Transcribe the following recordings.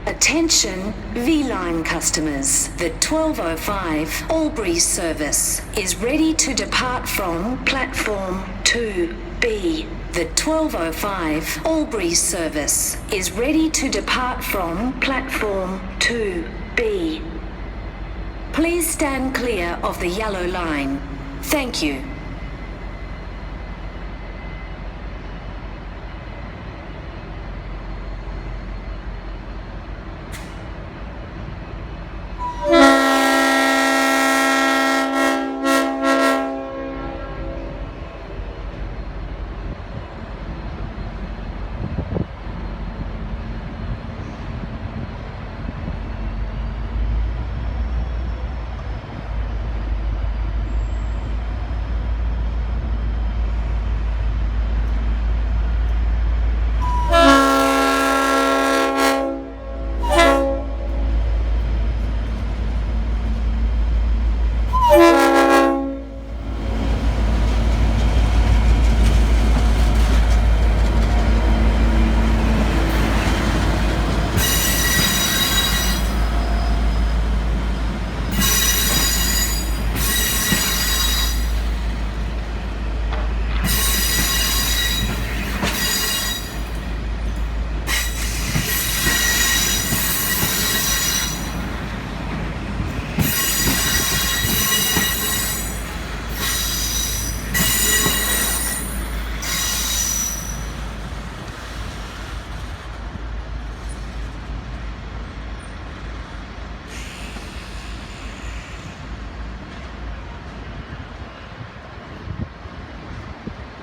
Attention V-Line customers, the 1205 Albury service is ready to depart from platform 2B. The 1205 Albury service is ready to depart from platform 2B. Please stand clear of the yellow line. Thank you.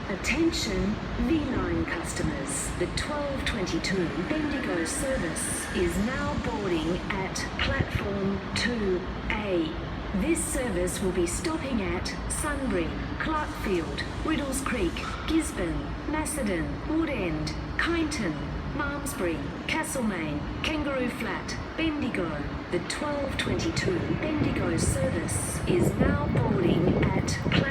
Attention V-Line customers, the 1222 Bendigo service is now boarding at platform 2A. This service will be stopping at Sunbury, Clarkfield, Riddles Creek, Gisborne, Macedon, Woodend, Kyneton, Malmesbury, Castlemaine, Kangaroo Flat, Bendigo. The 1222 Bendigo service is now boarding at platform